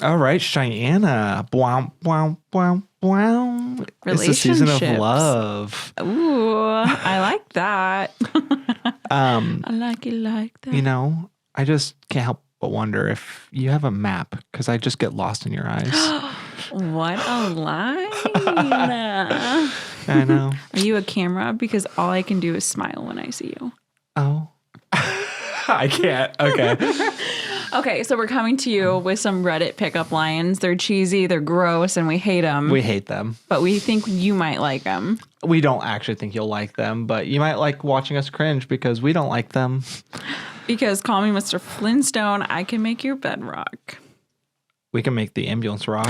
All right, Cheyenne. Wow, wow, wow, wow. It's the season of Relationships. love. Ooh, I like that. I like it like that. You know, I just can't help but wonder if you have a map because I just get lost in your eyes. What a line. I know. Are you a camera? Because all I can do is smile when I see you. Oh. I can't. Okay. Okay, so we're coming to you with some Reddit pickup lines. They're cheesy, they're gross, and we hate them. We hate them. But we think you might like them. We don't actually think you'll like them, but you might like watching us cringe because we don't like them. Because call me Mr. Flintstone, I can make your bed rock. We can make the ambulance rock.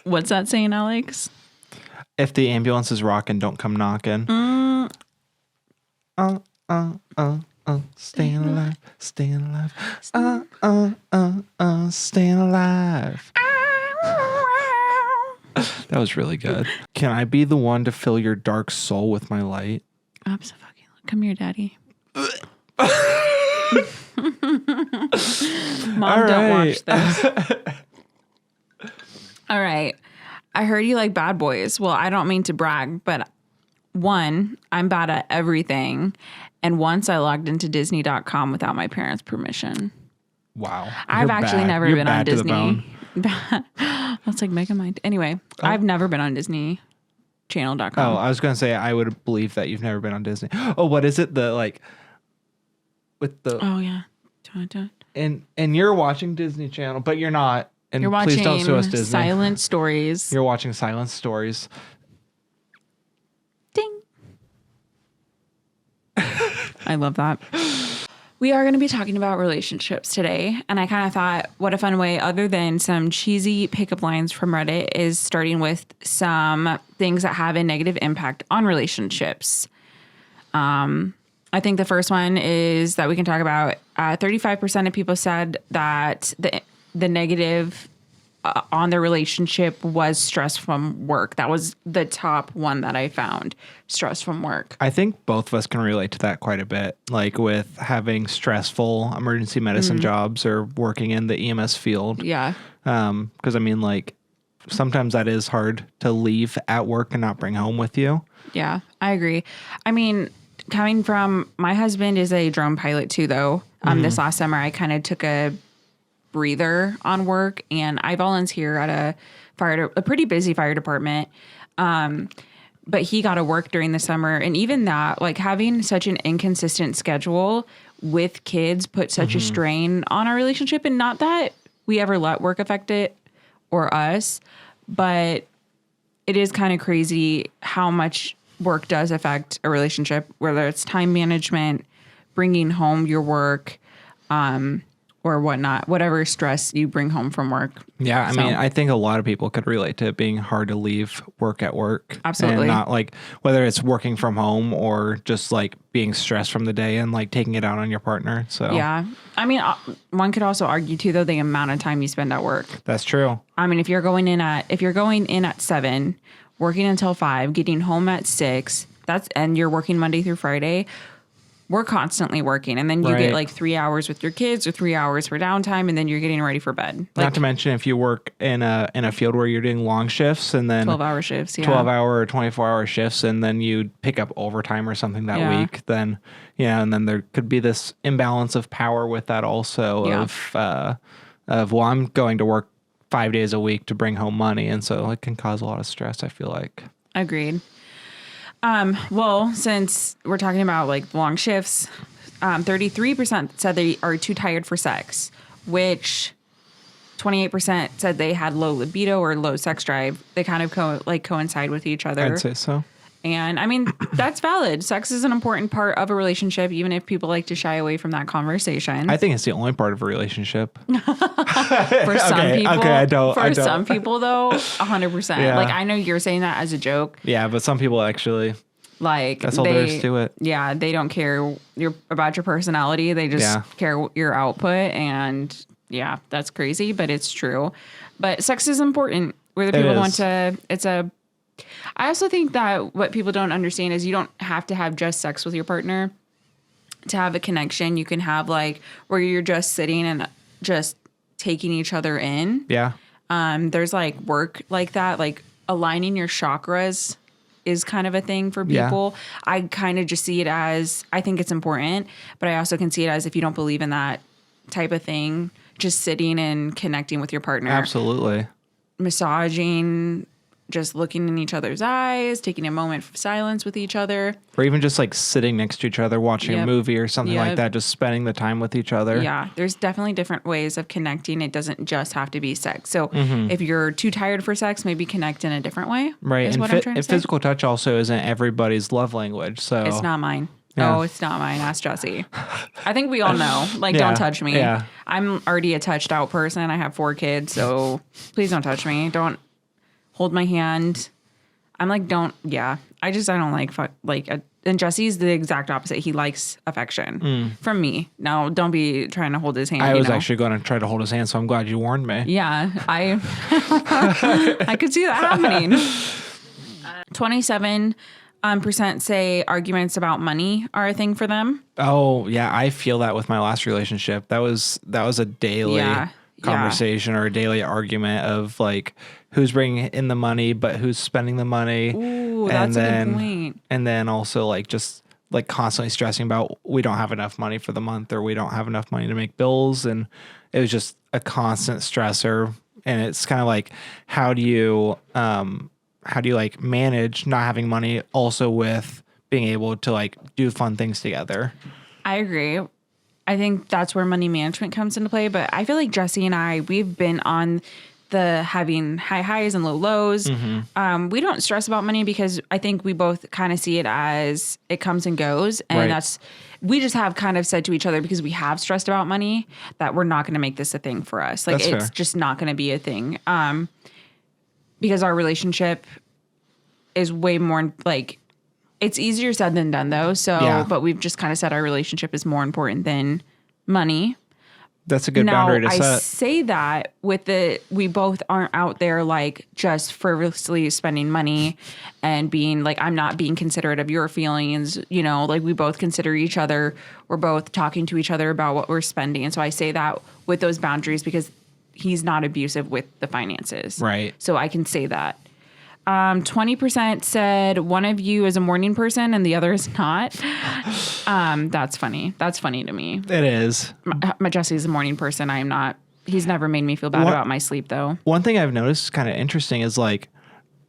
What's that saying, Alex? If the ambulance is rocking, don't come knocking. Staying alive, staying alive. Staying alive. That was really good. Can I be the one to fill your dark soul with my light? Absolutely. Come here, Daddy. Mom, don't watch this. All right. I heard you like Bad Boys. Well, I don't mean to brag, but one, I'm bad at everything. And once I logged into Disney.com without my parents' permission. Wow. I've actually never You're been on bad to the Disney. bone. That's like Megamind. Anyway, I've never been on DisneyChannel.com. Oh, I was going to say, I would believe that you've never been on Disney. Oh, what is it? The like, with the, Oh, yeah. Dun. and you're watching Disney Channel, but you're not. And You're watching please don't sue us, Disney. Silent Stories. You're watching Silent Stories. Ding. I love that. We are going to be talking about relationships today. And I kind of thought, what a fun way, other than some cheesy pickup lines from Reddit, is starting with some things that have a negative impact on relationships. I think the first one is that we can talk about 35% of people said that the negative on their relationship was stress from work. That was the top one that I found, stress from work. I think both of us can relate to that quite a bit, like with having stressful emergency medicine jobs or working in the EMS field. Yeah. Because I mean, like, sometimes that is hard to leave at work and not bring home with you. Yeah, I agree. I mean, coming from, my husband is a drone pilot too, though. This last summer, I kind of took a breather on work, and I volunteer at a pretty busy fire department. But he got to work during the summer, and even that, like, having such an inconsistent schedule with kids put such a strain on our relationship. And not that we ever let work affect it or us, but it is kind of crazy how much work does affect a relationship, whether it's time management, bringing home your work, or whatnot, whatever stress you bring home from work. Yeah, I mean, I think a lot of people could relate to it being hard to leave work at work. Absolutely. And not like, whether it's working from home or just like being stressed from the day and like taking it out on your partner. So Yeah. I mean, one could also argue too, though, the amount of time you spend at work. that's true. I mean, if you're going in at 7, working until 5, getting home at 6, and you're working Monday through Friday, we're constantly working. And then you get like 3 hours with your kids or 3 hours for downtime, and then you're getting ready for bed. Like, Not to mention if you work in a field where you're doing long shifts and then 12-hour shifts, yeah. 12-hour or 24-hour shifts, and then you pick up overtime or something that Yeah. week, then and then there could be this imbalance of power with that also. Yeah. Of well, I'm going to work 5 days a week to bring home money, and so it can cause a lot of stress, I feel like. Agreed. Well, since we're talking about like long shifts, 33% said they are too tired for sex, which 28% said they had low libido or low sex drive. They kind of coincide with each other. I'd say so. And I mean, that's valid. Sex is an important part of a relationship, even if people like to shy away from that conversation. I think it's the only part of a relationship. For some people, I don't. Some people though, 100%. Yeah. Like, I know you're saying that as a joke. Yeah, but some people actually, Like, that's all there is to it. Yeah, they don't care about your personality. They just care your output. And yeah, that's crazy, but it's true. But sex is important. Whether people want to, I also think that what people don't understand is you don't have to have just sex with your partner to have a connection. You can have like where you're just sitting and just taking each other in. Yeah. There's like work like that, like aligning your chakras is kind of a thing for Yeah. people. I kind of just see it as, I think it's important, but I also can see it as if you don't believe in that type of thing, just sitting and connecting with your partner, Absolutely. massaging, just looking in each other's eyes, taking a moment of silence with each other. Or even just like sitting next to each other, watching a Yep. movie or something like Yep. that, just spending the time with each other. Yeah, there's definitely different ways of connecting. It doesn't just have to be sex. So if you're too tired for sex, maybe connect in a different way. Right. Is And, what I'm trying to say. physical touch also isn't everybody's love language. So It's not mine. Yeah. Oh, it's not mine. Ask Jesse. I think we all know. Like, Yeah, don't touch me. yeah. I'm already a touched out person. I have 4 kids, so please don't touch me. Don't hold my hand. I'm like, don't. Yeah, I don't like. And Jesse's the exact opposite. He likes affection from me. Now, don't be trying to hold his hand. I was you know? actually going to try to hold his hand, so I'm glad you warned me. Yeah, I could see that happening. 27% say arguments about money are a thing for them. Oh, yeah, I feel that with my last relationship. That was a daily Yeah, conversation or a daily argument of like who's bringing in the money, but who's spending the money. Ooh, that's a good point. And then also like just like constantly stressing about we don't have enough money for the month or we don't have enough money to make bills, and it was just a constant stressor. And it's kind of like how do you like manage not having money also with being able to like do fun things together? I agree. I think that's where money management comes into play. But I feel like Jesse and I, we've been on the having high highs and low lows. We don't stress about money because I think we both kind of see it as it comes and goes. And Right. we just have kind of said to each other, because we have stressed about money, that we're not going to make this a thing for us. Like, That's it's fair. just not going to be a thing. Because our relationship is way more like, it's easier said than done though. So, Yeah. but we've just kind of said our relationship is more important than money. That's a good Now, boundary to I set. say that with we both aren't out there like just frivolously spending money and being like, I'm not being considerate of your feelings, you know, like we both consider each other. We're both talking to each other about what we're spending. And so I say that with those boundaries because he's not abusive with the finances. Right. So I can say that. 20% said one of you is a morning person and the other is not. That's funny. That's funny to me. It is. My Jesse's a morning person. I am not. He's never made me feel bad What- about my sleep though. One thing I've noticed kind of interesting is like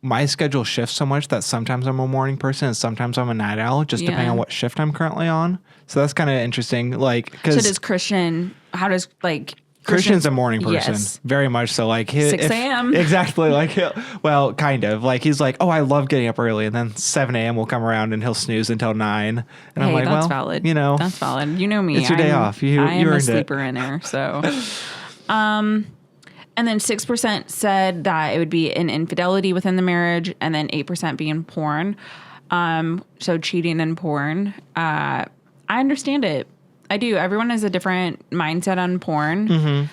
my schedule shifts so much that sometimes I'm a morning person and sometimes I'm a night owl, just depending Yeah. on what shift I'm currently on. So that's kind of interesting. Like, So because does Christian, how does like Christian's a morning person, Yes. very much so. Like 6 a.m.. exactly. Like, well, kind of. Like he's like, oh, I love getting up early, and then 7 a.m. will come around and he'll snooze until 9. And I'm Hey, like, that's well, valid. you know, That's valid. You know me. It's your day off. You I am a earned it. sleeper in there. So, and then 6% said that it would be an infidelity within the marriage, and then 8% being porn. So cheating and porn. I understand it. I do. Everyone has a different mindset on porn.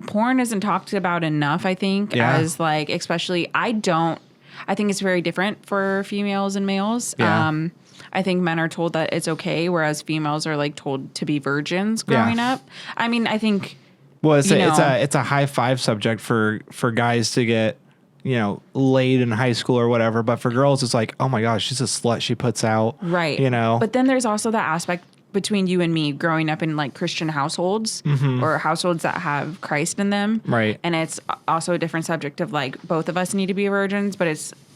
Porn isn't talked about enough, I think, Yeah. as like, especially, I think it's very different for females and males. Yeah. I think men are told that it's okay, whereas females are like told to be virgins Yeah. growing up. I mean, I think, well, it's you a, know. it's a high five subject for guys to get, you know, laid in high school or whatever. But for girls, it's like, oh my gosh, she's a slut. She puts out, right. You know, But then there's also that aspect between you and me growing up in like Christian households or households that have Christ in them. Right. And it's also a different subject of like both of us need to be virgins, but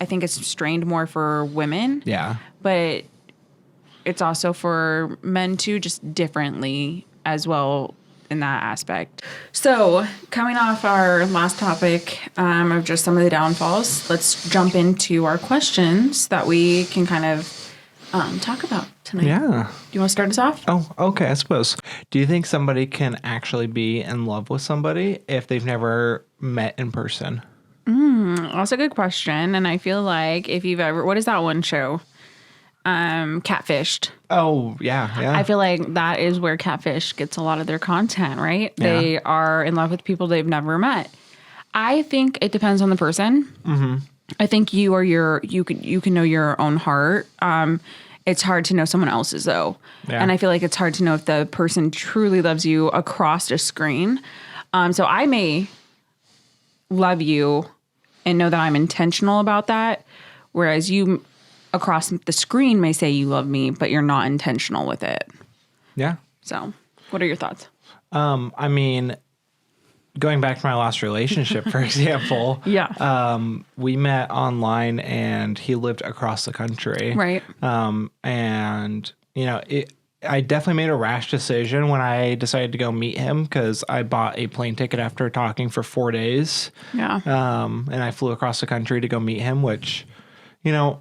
I think it's strained more for women. yeah. But it's also for men too, just differently as well in that aspect. So coming off our last topic of just some of the downfalls, let's jump into our questions that we can kind of talk about tonight. Yeah. Do you want to start us off? Oh, okay. I suppose. Do you think somebody can actually be in love with somebody if they've never met in person? That's a good question. And I feel like if you've ever, what is that one show? Catfished. Oh, yeah. Yeah. I feel like that is where Catfish gets a lot of their content, right? Yeah. They are in love with people they've never met. I think it depends on the person. Mm-hmm. I think you can know your own heart. It's hard to know someone else's though. Yeah. And I feel like it's hard to know if the person truly loves you across a screen. So I may love you and know that I'm intentional about that, whereas you across the screen may say you love me, but you're not intentional with it. Yeah. So what are your thoughts? I mean, going back to my last relationship, for example, Yeah. we met online and he lived across the country. Right. And, you know, I definitely made a rash decision when I decided to go meet him because I bought a plane ticket after talking for 4 days. Yeah. And I flew across the country to go meet him, which, you know,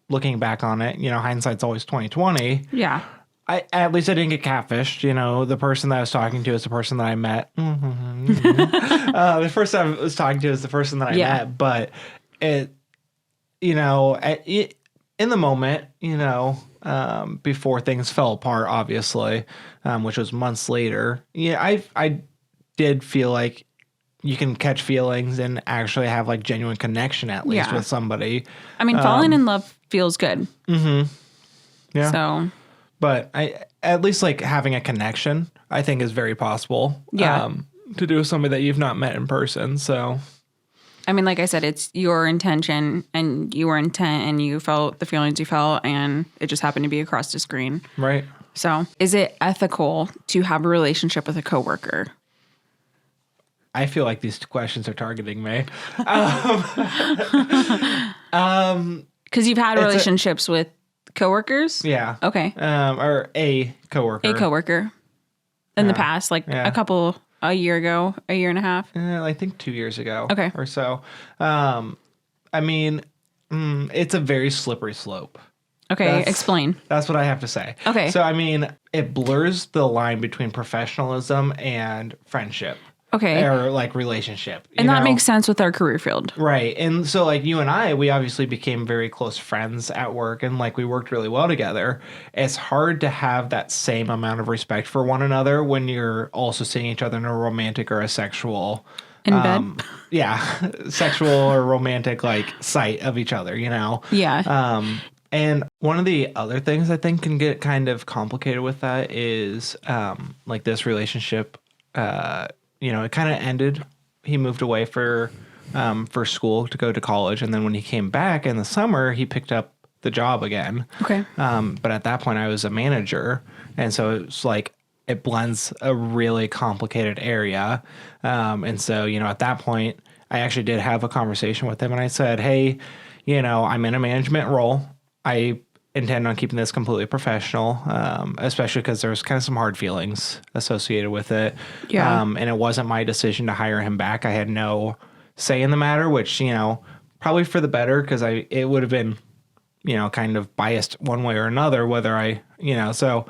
looking back on it, you know, hindsight's always 20/20. Yeah. At least I didn't get catfished. You know, the person that I was talking to is the person that I met. The person I was talking to is the person that I met. But it, you know, in the moment, you know, before things fell apart, obviously, which was months later. Yeah, I did feel like you can catch feelings and actually have like genuine connection at least with somebody. I mean, falling in love feels good. Yeah. So. But at least like having a connection, I think is very possible. Yeah. To do with somebody that you've not met in person. So, I mean, like I said, it's your intention and you were intent and you felt the feelings you felt and it just happened to be across the screen. right. So is it ethical to have a relationship with a coworker? I feel like these questions are targeting me. Because you've had relationships with coworkers? Yeah. Okay. Or a coworker. A coworker in the past, like a year ago, a year and a half. I think 2 years ago. Okay. Or so. I mean, it's a very slippery slope. Okay, explain. That's what I have to say. Okay. So, I mean, it blurs the line between professionalism and friendship. Okay. Or like relationship. And that makes sense with our career field. Right. And so like you and I, we obviously became very close friends at work and like we worked really well together. It's hard to have that same amount of respect for one another when you're also seeing each other in a romantic or a sexual in bed. Yeah. Sexual or romantic like sight of each other, you know? Yeah. And one of the other things I think can get kind of complicated with that is like this relationship, you know, it kind of ended. He moved away for school to go to college. And then when he came back in the summer, he picked up the job again. Okay. But at that point I was a manager. And so it's like, it blends a really complicated area. And so, you know, at that point I actually did have a conversation with him and I said, hey, you know, I'm in a management role. I intend on keeping this completely professional, especially because there's kind of some hard feelings associated with it. Yeah. And it wasn't my decision to hire him back. I had no say in the matter, which, you know, probably for the better because it would have been, you know, kind of biased one way or another, whether I, you know, so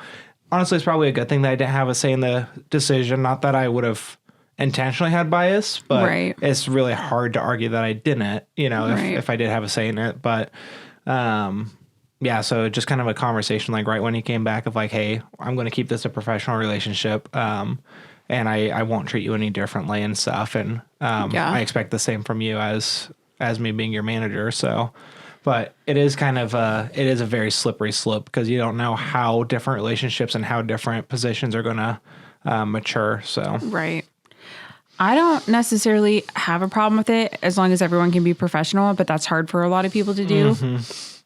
honestly, it's probably a good thing that I didn't have a say in the decision. Not that I would have intentionally had bias, but it's really hard to argue that I didn't, you know, if I did have a say in it. But, yeah, so just kind of a conversation like right when he came back of like, hey, I'm going to keep this a professional relationship and I won't treat you any differently and stuff. And I expect the same from you as me being your manager. So, but it is kind of it is a very slippery slope because you don't know how different relationships and how different positions are going to mature. So, right. I don't necessarily have a problem with it as long as everyone can be professional, but that's hard for a lot of people to do. Mm-hmm.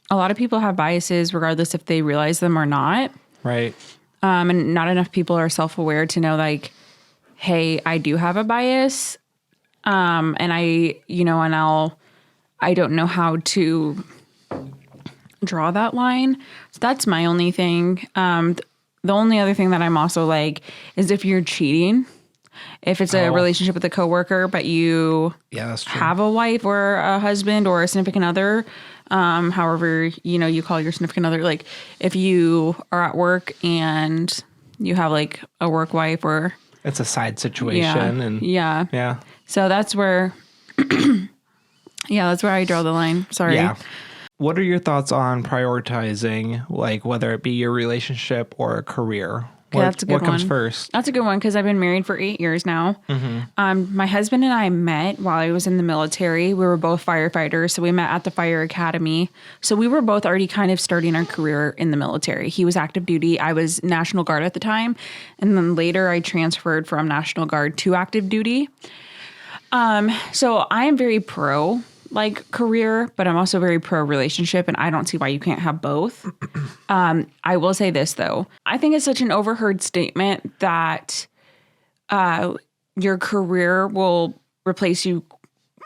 A lot of people have biases regardless if they realize them or not. Right. And not enough people are self-aware to know like, hey, I do have a bias. And I don't know how to draw that line. So that's my only thing. The only other thing that I'm also like is if you're cheating, if it's a relationship with a coworker, but you have a wife or a husband or a significant other, however, you know, you call your significant other, like if you are at work and you have like a work wife or it's a side situation. Yeah. So that's where, that's where I draw the line. Sorry. Yeah. What are your thoughts on prioritizing, like whether it be your relationship or a career? Okay, that's a good what comes one. first? That's a good one because I've been married for 8 years now. My husband and I met while I was in the military. We were both firefighters, so we met at the fire academy. So we were both already kind of starting our career in the military. He was active duty. I was National Guard at the time. And then later I transferred from National Guard to active duty. So I am very pro like career, but I'm also very pro relationship, and I don't see why you can't have both. I will say this though. I think it's such an overheard statement that your career will replace you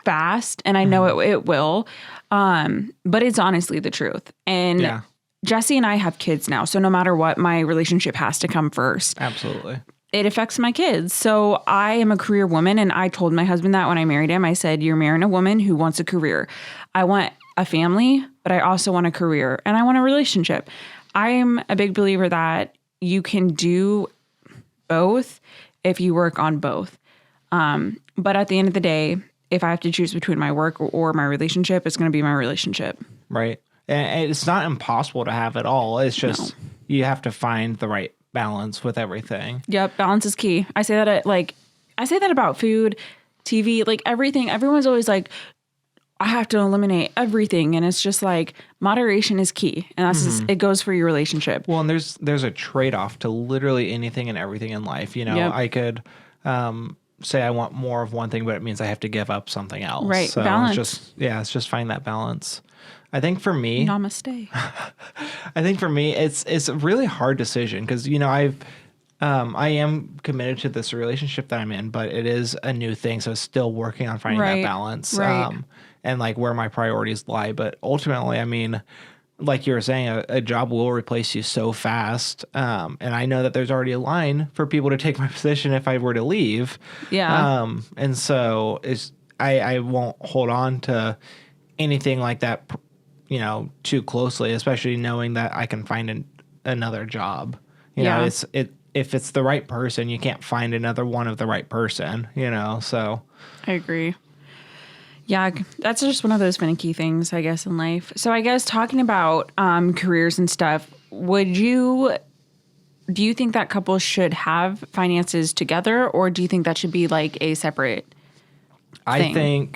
fast, and I know it will. But it's honestly the truth. And Yeah, Jesse and I have kids now, so no matter what, my relationship has to come first. absolutely. It affects my kids. So I am a career woman, and I told my husband that when I married him. I said, you're marrying a woman who wants a career. I want a family, but I also want a career, and I want a relationship. I am a big believer that you can do both if you work on both. But at the end of the day, if I have to choose between my work or my relationship, it's going to be my relationship. Right. And it's not impossible to have it all. It's just you have to find the right balance with everything. Yep, balance is key. I say that about food, TV, like everything. Everyone's always like, I have to eliminate everything, and it's just like moderation is key, and that's just, it goes for your relationship. Well, and there's a trade-off to literally anything and everything in life. You know, Yep. I could say I want more of one thing, but it means I have to give up something else. Right, So balance. it's just find that balance. I think for me, Namaste. it's a really hard decision because you know I am committed to this relationship that I'm in, but it is a new thing, so still working on finding Right, that balance, right. and like where my priorities lie. But ultimately, I mean, like you were saying, a job will replace you so fast, and I know that there's already a line for people to take my position if I were to leave. Yeah. And so I won't hold on to anything like that, you know, too closely, especially knowing that I can find another job. You know, Yeah. if it's the right person, you can't find another one of the right person, you know, so. I agree. Yeah, that's just one of those finicky things, I guess, in life. So I guess talking about careers and stuff, do you think that couples should have finances together, or do you think that should be like a separate thing?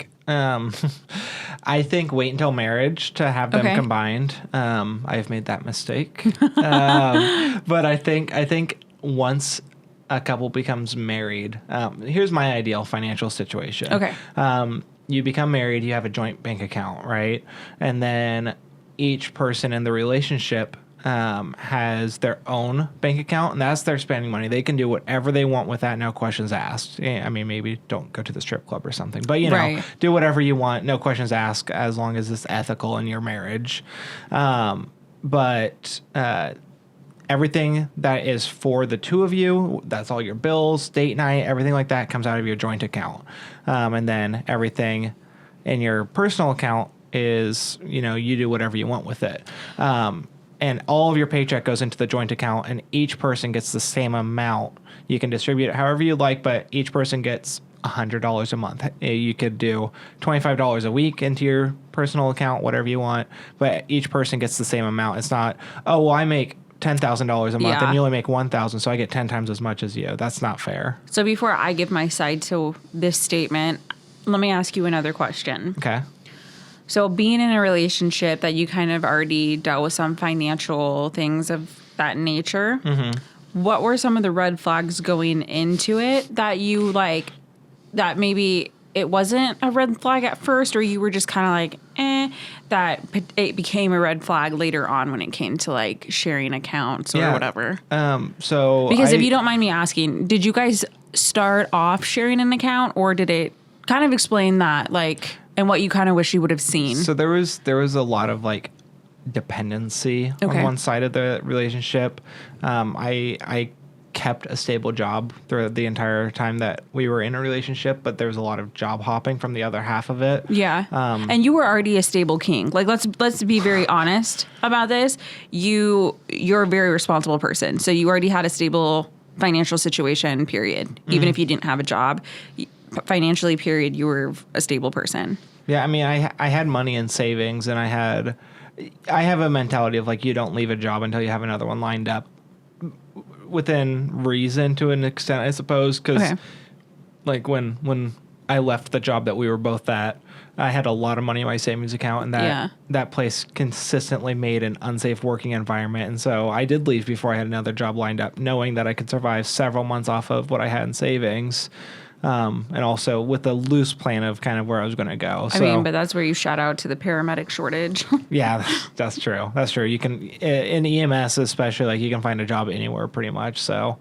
I think wait until marriage to have them Okay. combined. I've made that mistake. But I think once a couple becomes married, here's my ideal financial situation. Okay. You become married, you have a joint bank account, right? And then each person in the relationship has their own bank account, and that's their spending money. They can do whatever they want with that, no questions asked. I mean, maybe don't go to the strip club or something, but you know, Right. do whatever you want, no questions asked, as long as it's ethical in your marriage. But everything that is for the two of you, that's all your bills, date night, everything like that comes out of your joint account. And then everything in your personal account is, you know, you do whatever you want with it. And all of your paycheck goes into the joint account, and each person gets the same amount. You can distribute it however you like, but each person gets $100 a month. You could do $25 a week into your personal account, whatever you want, but each person gets the same amount. It's not, oh, well, I make $10,000 a month Yeah. and you only make 1,000, so I get 10 times as much as you. That's not fair. So before I give my side to this statement, let me ask you another question. Okay. So being in a relationship that you kind of already dealt with some financial things of that nature, what were some of the red flags going into it that you like, that maybe it wasn't a red flag at first, or you were just kind of like, that it became a red flag later on when it came to like sharing accounts or whatever? So Because if you don't mind me asking, did you guys start off sharing an account, or did it kind of explain that, like, and what you kind of wish you would have seen? So there was a lot of like dependency Okay. on one side of the relationship. I kept a stable job through the entire time that we were in a relationship, but there was a lot of job hopping from the other half of it. Yeah. And you were already a stable king. Like, let's be very honest about this. You're a very responsible person. So you already had a stable financial situation, period. Even if you didn't have a job, financially, period, you were a stable person. Yeah, I mean, I had money in savings, and I have a mentality of like, you don't leave a job until you have another one lined up. within reason to an extent, I suppose, because Okay. like when I left the job that we were both at, I had a lot of money in my savings account, and that place consistently made an unsafe working environment. And so I did leave before I had another job lined up, knowing that I could survive several months off of what I had in savings, and also with a loose plan of kind of where I was going to go. I mean, but that's where you shout out to the paramedic shortage. Yeah, that's true. That's true. You can in EMS especially, like you can find a job anywhere pretty much. So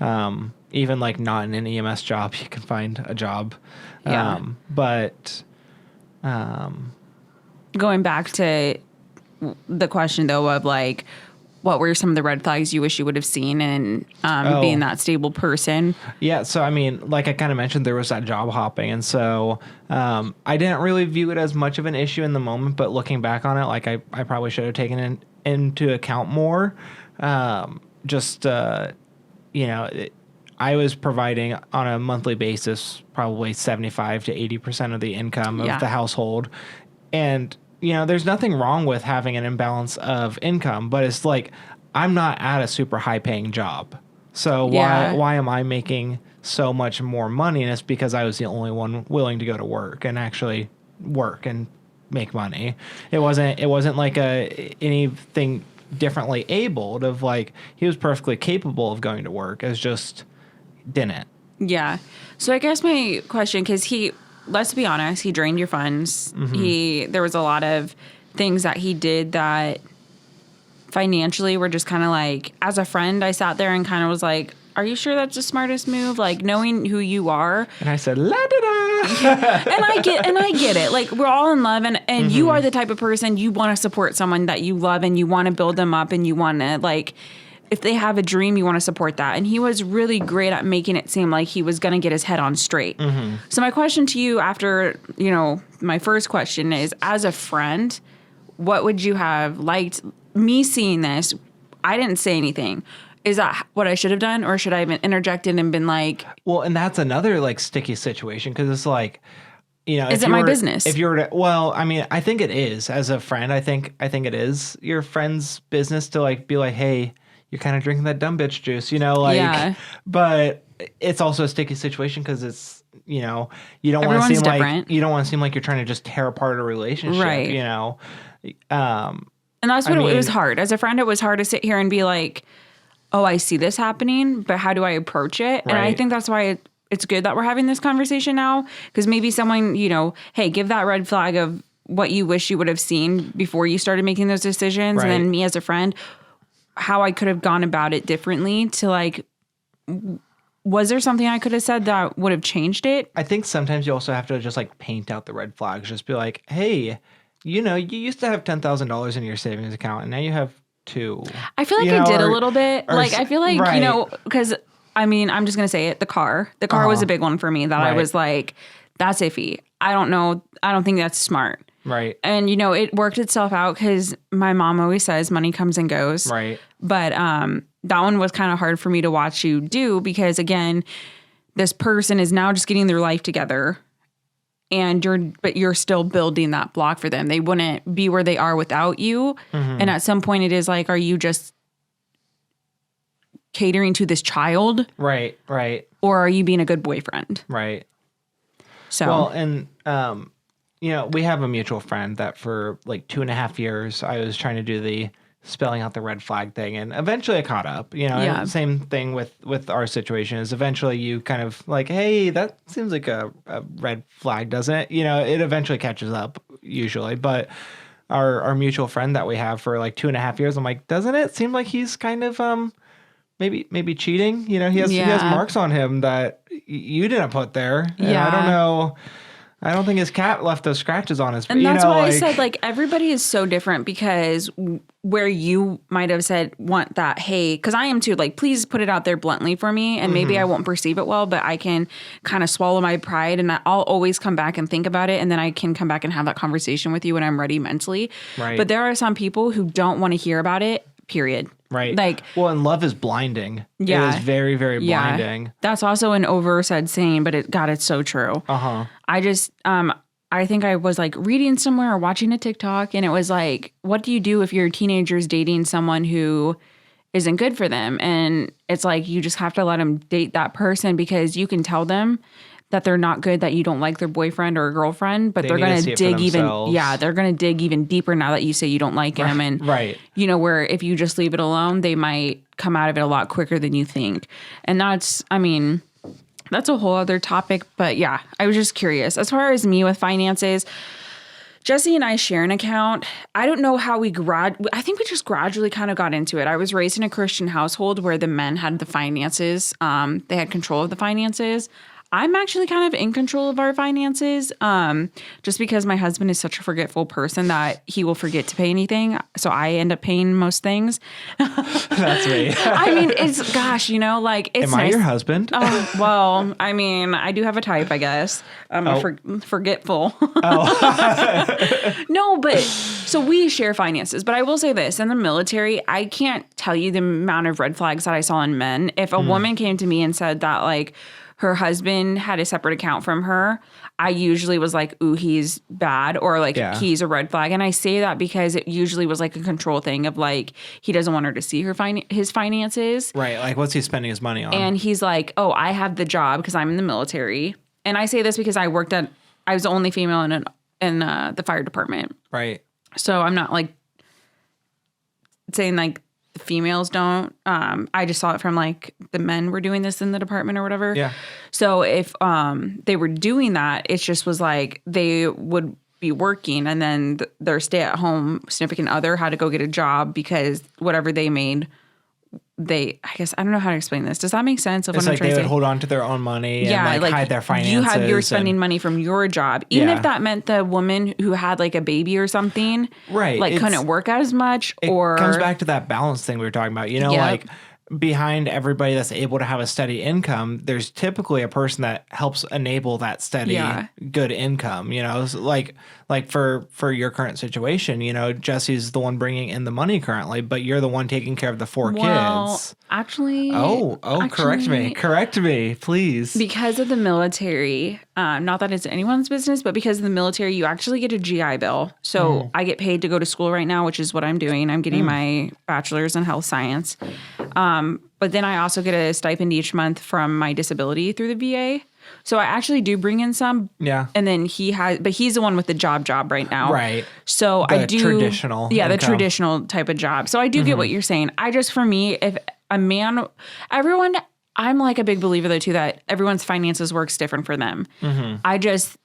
even like not in an EMS job, you can find a job. Yeah. But Going back to the question though of like, what were some of the red flags you wish you would have seen in being that stable person? yeah, so I mean, like I kind of mentioned, there was that job hopping, and so I didn't really view it as much of an issue in the moment. But looking back on it, like I probably should have taken it into account more. I was providing on a monthly basis probably 75 to 80% of the income of the household. And, there's nothing wrong with having an imbalance of income, but it's like I'm not at a super high paying job. So why am I making so much more money? And it's because I was the only one willing to go to work and actually work and make money. It wasn't like anything differently abled of like he was perfectly capable of going to work. It's just didn't. Yeah. So I guess my question, because let's be honest, he drained your funds. Mm-hmm. There was a lot of things that he did that financially were just kind of like, as a friend, I sat there and kind of was like, are you sure that's the smartest move? Like knowing who you are. And I said, la da da. and I get it. Like we're all in love and you are the type of person you want to support someone that you love and you want to build them up and you want to like, if they have a dream, you want to support that. And he was really great at making it seem like he was going to get his head on straight. So my question to you after, my first question is, as a friend, what would you have liked me seeing this? I didn't say anything. Is that what I should have done? Or should I have been interjected and been like... Well, and that's another like sticky situation because it's like, is it my business? If you were to, well, I mean, I think it is. As a friend, I think it is your friend's business to like be like, hey, you're kind of drinking that dumb bitch juice, but it's also a sticky situation because it's, you don't want to seem like you're trying to just tear apart a relationship, right. And that's what it was hard. As a friend, it was hard to sit here and be like, oh, I see this happening, but how do I approach it? Right. And I think that's why it's good that we're having this conversation now, because maybe someone, hey, give that red flag of what you wish you would have seen before you started making those decisions. Right. And then me as a friend, how I could have gone about it differently to like, was there something I could have said that would have changed it? I think sometimes you also have to just like paint out the red flags. Just be like, hey, you used to have $10,000 in your savings account and now you have $2. I feel like I did a little bit. Like, I feel like, right. Because I mean, I'm just going to say it. The car was a big one for me that I was like, that's iffy. I don't know. I don't think that's smart. Right. And, it worked itself out because my mom always says money comes and goes. Right. But that one was kind of hard for me to watch you do because, again, this person is now just getting their life together and you're still building that block for them. They wouldn't be where they are without you. Mm-hmm. And at some point it is like, are you just catering to this child? Right. Right. Or are you being a good boyfriend? Right. So, well, and, we have a mutual friend that for like 2.5 years, I was trying to do the spelling out the red flag thing. And eventually I caught up, and same thing with our situation is eventually you kind of like, hey, that seems like a red flag, doesn't it? It eventually catches up usually, but our mutual friend that we have for like 2.5 years, I'm like, doesn't it seem like he's kind of, maybe cheating? He has marks on him that you didn't put there. And I don't know. I don't think his cat left those scratches on his. And that's why I said, like, everybody is so different because where you might have said, want that, hey, because I am too, like, please put it out there bluntly for me. And maybe I won't perceive it well, but I can kind of swallow my pride and I'll always come back and think about it. And then I can come back and have that conversation with you when I'm ready mentally. Right. But there are some people who don't want to hear about it, period. Right. Like, well, and love is blinding. Yeah. It is very, very blinding. Yeah. That's also an oversaid saying, but it's so true. Uh-huh. I just, I think I was like reading somewhere or watching a TikTok and it was like, what do you do if your teenager's dating someone who isn't good for them. And it's like, you just have to let them date that person, because you can tell them that they're not good, that you don't like their boyfriend or girlfriend, but they're need to going see to it for dig even, themselves. they're going to dig even deeper now that you say you don't like him. And, Right. you know, where if you just leave it alone, they might come out of it a lot quicker than you think. And that's, I mean, that's a whole other topic. But yeah, I was just curious. As far as me with finances, Jesse and I share an account. I don't know how I think we just gradually kind of got into it. I was raised in a Christian household where the men had the finances. They had control of the finances. I'm actually kind of in control of our finances, just because my husband is such a forgetful person that he will forget to pay anything. So I end up paying most things. That's me. I mean, it's, gosh, you know, like, it's Am I nice. your husband? Oh, well, I mean, I do have a type, I guess. I'm forgetful. No, but so we share finances. But I will say this, in the military, I can't tell you the amount of red flags that I saw in men. If a woman came to me and said that, like, her husband had a separate account from her, I usually was like, ooh, he's bad, or like, he's a red flag. And I say that because it usually was like a control thing of like, he doesn't want her to see his finances. Right. Like, what's he spending his money on? And he's like, oh, I have the job because I'm in the military. And I say this because I was the only female in the fire department. Right. So I'm not like saying like the females don't. I just saw it from like the men were doing this in the department or whatever. Yeah. So if they were doing that, it just was like they would be working, and then their stay-at-home significant other had to go get a job because whatever they made, I guess, I don't know how to explain this. Does that make sense? Of It's what I'm like trying they to would say? hold on to their own money and like hide their finances. You had your spending money from your job. Even Yeah. if that meant the woman who had like a baby or something, Right. like couldn't work as much, or comes back to that balance thing we were talking about. You know, Yep. like behind everybody that's able to have a steady income, there's typically a person that helps enable that steady, good income. You know, so like for your current situation, you know, Jesse's the one bringing in the money currently, but you're the one taking care of the four kids. Actually, Correct me, please. Because of the military, not that it's anyone's business, but because of the military, you actually get a GI Bill. So I get paid to go to school right now, which is what I'm doing. I'm getting my bachelor's in health science. But then I also get a stipend each month from my disability through the VA. So I actually do bring in some. Yeah. And then but he's the one with the job right now. Right. So The I do. traditional Yeah, the income. traditional type of job. So I do get what you're saying. For me, if a man, I'm like a big believer though too, that everyone's finances works different for them. I just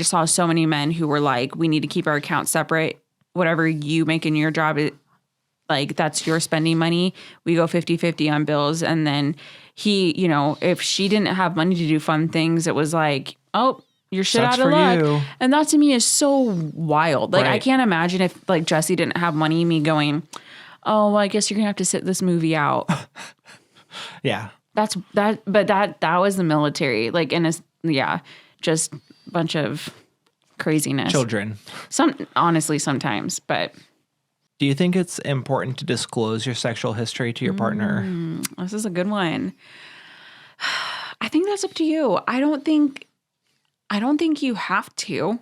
saw so many men who were like, we need to keep our accounts separate. Whatever you make in your job, like that's your spending money. We go 50-50 on bills. And then he, if she didn't have money to do fun things, it was like, oh, you're shit Sucks out of for luck. you. And that to me is so wild. Like, I Right. can't imagine if like Jesse didn't have money, me going, oh, well, I guess you're gonna have to sit this movie out. Yeah. But that was the military. Like, just a bunch of craziness. Children. Honestly, sometimes, but Do you think it's important to disclose your sexual history to your partner? this is a good one. I think that's up to you. I don't think you have to.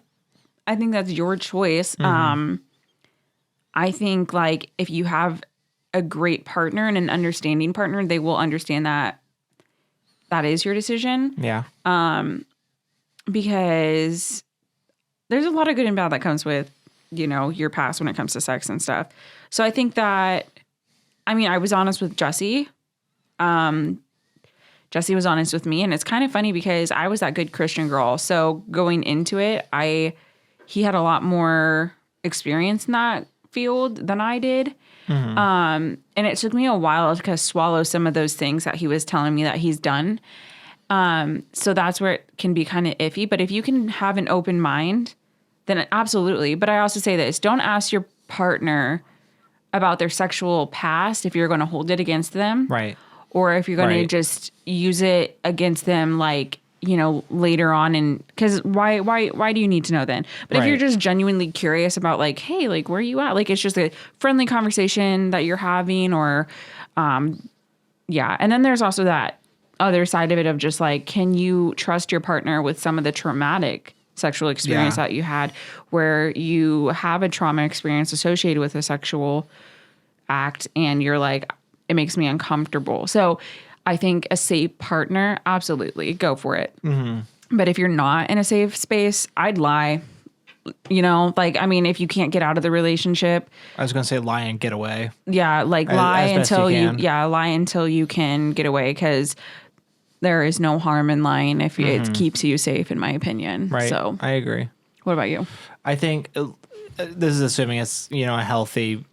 I think that's your choice. I think like if you have a great partner and an understanding partner, they will understand that is your decision, Yeah. because there's a lot of good and bad that comes with, your past when it comes to sex and stuff. So I think that, I was honest with Jesse. Jesse was honest with me, and it's kind of funny because I was that good Christian girl. So going into it, he had a lot more experience in that field than I did. And it took me a while to swallow some of those things that he was telling me that he's done. So that's where it can be kind of iffy. But if you can have an open mind, then absolutely. But I also say this, don't ask your partner about their sexual past if you're going to hold it against them. Right. Or if you're going to Right. just use it against them, like, later on. And because why do you need to know then? But if you're Right. just genuinely curious about like, hey, like, where are you at? Like, it's just a friendly conversation that you're having, or, yeah. And then there's also that other side of it of just like, can you trust your partner with some of the traumatic sexual experience Yeah. that you had, where you have a trauma experience associated with a sexual act, and you're like, it makes me uncomfortable. So I think a safe partner, absolutely go for it. But if you're not in a safe space, I'd lie. You know, like, I mean, if you can't get out of the relationship, I was going to say lie and get away. yeah, like lie as best until you can. lie until you can get away, because there is no harm in lying if it keeps you safe, in my opinion. Right. So I agree. what about you? I think this is assuming it's, you know, a healthy,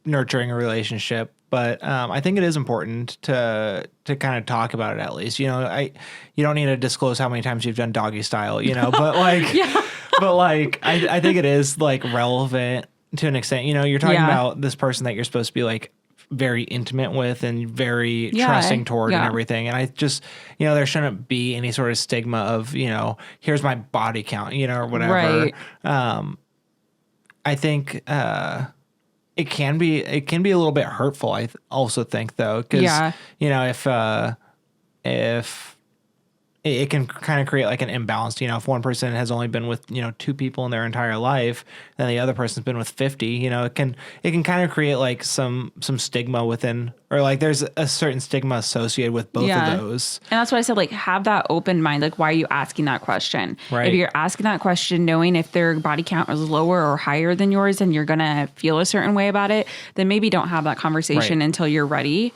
nurturing relationship. But I think it is important to kind of talk about it at least. You know, you don't need to disclose how many times you've done doggy style, you know, but like, but like, I think it is like relevant to an extent. You know, you're talking about this person that you're supposed to be like very intimate with and very trusting toward and everything. And I just, you know, there shouldn't be any sort of stigma of, you know, here's my body count, you know, or whatever. Right. I think it can be a little bit hurtful. I also think though, because you know, if it can kind of create like an imbalance. You know, if one person has only been with, you know, 2 people in their entire life, and the other person's been with 50, you know, it can kind of create like some stigma within, or like there's a certain stigma associated with both of those. And that's why I said, like, have that open mind. Like, why are you asking that question? Right. If you're asking that question knowing if their body count is lower or higher than yours and you're going to feel a certain way about it, then maybe don't have that conversation until you're ready.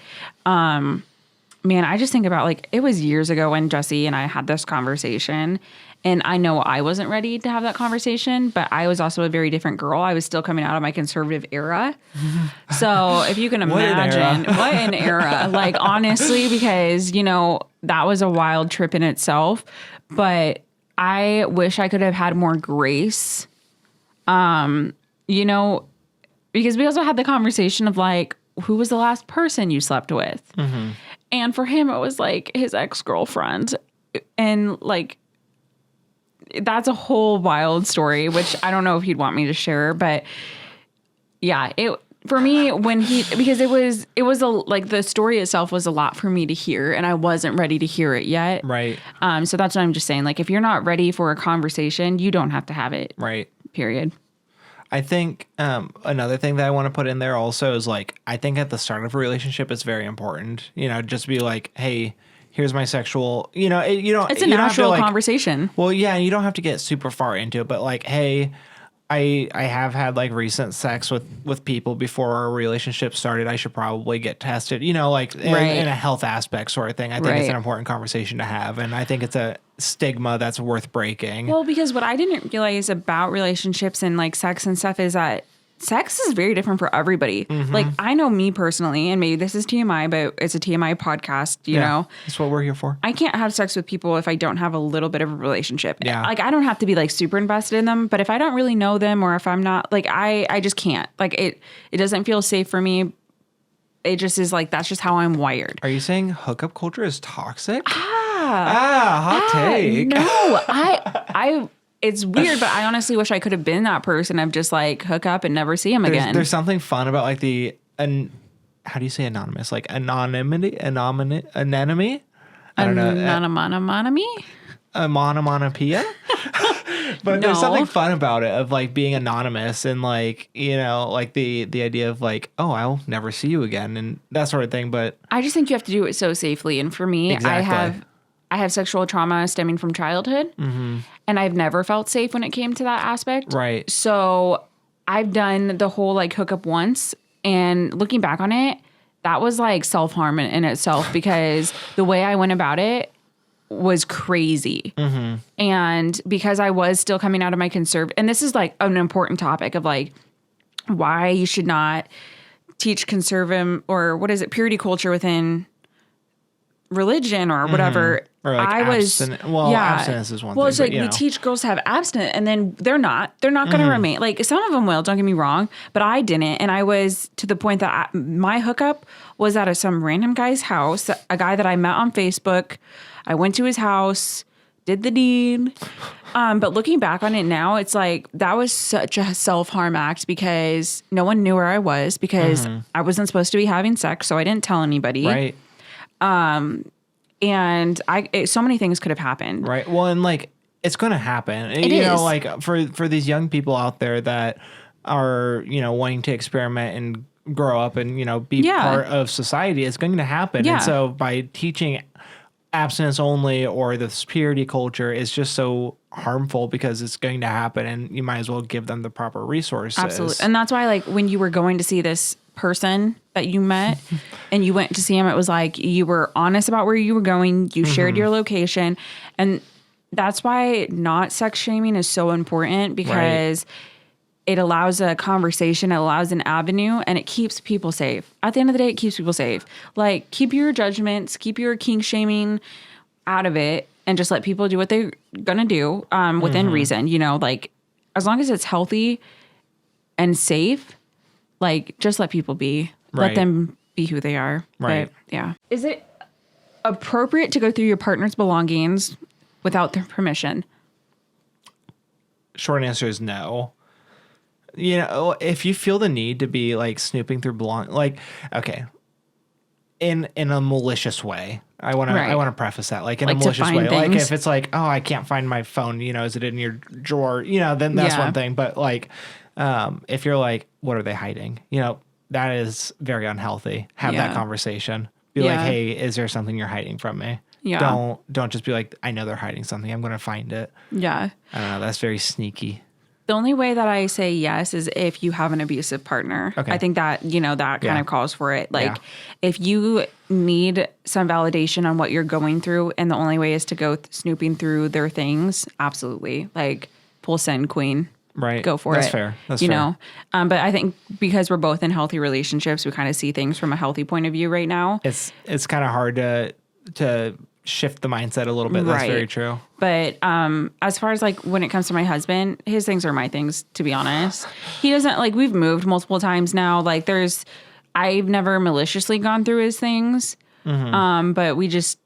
Man, I just think about, like, it was years ago when Jesse and I had this conversation, and I know I wasn't ready to have that conversation, but I was also a very different girl. I was still coming out of my conservative era. So if you can imagine, what an era. Like, honestly, because, you know, that was a wild trip in itself, but I wish I could have had more grace, you know, because we also had the conversation of, like, who was the last person you slept with? And for him, it was like his ex-girlfriend. And like, that's a whole wild story, which I don't know if he'd want me to share. But yeah, for me, because it was like the story itself was a lot for me to hear, and I wasn't ready to hear it yet. Right. So that's what I'm just saying. Like, if you're not ready for a conversation, you don't have to have it. Right. Period. I think another thing that I want to put in there also is, like, I think at the start of a relationship, it's very important, you know, just be like, hey, here's my sexual, you know, It's a natural conversation. Well, yeah, you don't have to get super far into it, but like, hey, I have had like recent sex with people before our relationship started. I should probably get tested, you know, like in a health aspect sort of thing. I think it's an important conversation to have. And I think it's a stigma that's worth breaking. Well, because what I didn't realize about relationships and like sex and stuff is that sex is very different for everybody. Like, I know me personally, and maybe this is TMI, but it's a TMI podcast, you know? That's what we're here for. I can't have sex with people if I don't have a little bit of a relationship. Yeah. Like, I don't have to be like super invested in them, but if I don't really know them, or if I'm not, like, I just can't. Like, it doesn't feel safe for me. It just is like, that's just how I'm wired. Are you saying hookup culture is toxic? Hot take. No, it's weird, but I honestly wish I could have been that person of just like hook up and never see him again. There's something fun about like how do you say anonymous? Like anonymity? Anonymity? I don't know. Monomonopia? But there's something fun about it, of like being anonymous and like, you know, like the idea of like, oh, I'll never see you again and that sort of thing. But I just think you have to do it so safely. And for me, exactly. I have sexual trauma stemming from childhood, and I've never felt safe when it came to that aspect. Right. So I've done the whole like hookup once, and looking back on it, that was like self-harm in itself, because the way I went about it was crazy. And because I was still coming out of my and this is like an important topic of like why you should not teach conservative, or what is it, purity culture within religion or whatever. Or like abstinence is one thing. Well, it's like we teach girls to have abstinence, and then they're not going to remain. Like, some of them will, don't get me wrong, but I didn't. And I was to the point that my hookup was at some random guy's house, a guy that I met on Facebook. I went to his house, did the deed. But looking back on it now, it's like that was such a self-harm act, because no one knew where I was, because I wasn't supposed to be having sex, so I didn't tell anybody. Right. And so many things could have happened. Right. Well, and like, it's going to happen. It you is. know, like for these young people out there that are, you know, wanting to experiment and grow up and, be Yeah. part of society. It's going to happen. Yeah. And so by teaching abstinence only or this purity culture is just so harmful because it's going to happen, and you might as well give them the proper resources. Absolutely. And that's why, like, when you were going to see this person that you met and you went to see him, it was like you were honest about where you were going, you shared your location. And that's why not sex shaming is so important, because it allows a conversation, it allows an avenue, and it keeps people safe. At the end of the day, it keeps people safe. Like, keep your judgments, keep your kink shaming out of it, and just let people do what they're gonna do within reason. Like, as long as it's healthy and safe, like, just let people be. Right. Let them be who they are. Right. But, yeah. Is it appropriate to go through your partner's belongings without their permission? Short answer is no. If you feel the need to be like snooping through like, okay, in a malicious way, I want to preface that, like, in a Like, to malicious way. find Like, things. if it's like, oh, I can't find my phone, is it in your drawer? Then that's Yeah. one thing. But like, if you're like, what are they hiding? That is very unhealthy. Have that Yeah. conversation. Be like, Yeah. hey, is there something you're hiding from me? Yeah. Don't just be like, I know they're hiding something, I'm going to find it. Yeah. I don't know. That's very sneaky. The only way that I say yes is if you have an abusive partner. Okay. I think that, that kind of calls for it. Like, Yeah. if you need some validation on what you're going through and the only way is to go snooping through their things, absolutely. Like, full send, queen. Right. Go for That's it. fair. That's you fair. know. But I think because we're both in healthy relationships, we kind of see things from a healthy point of view right now. It's kind of hard to shift the mindset a little bit. That's Right. very true. But as far as like when it comes to my husband, his things are my things, to be honest. He doesn't, like, we've moved multiple times now. Like, I've never maliciously gone through his things. But we just,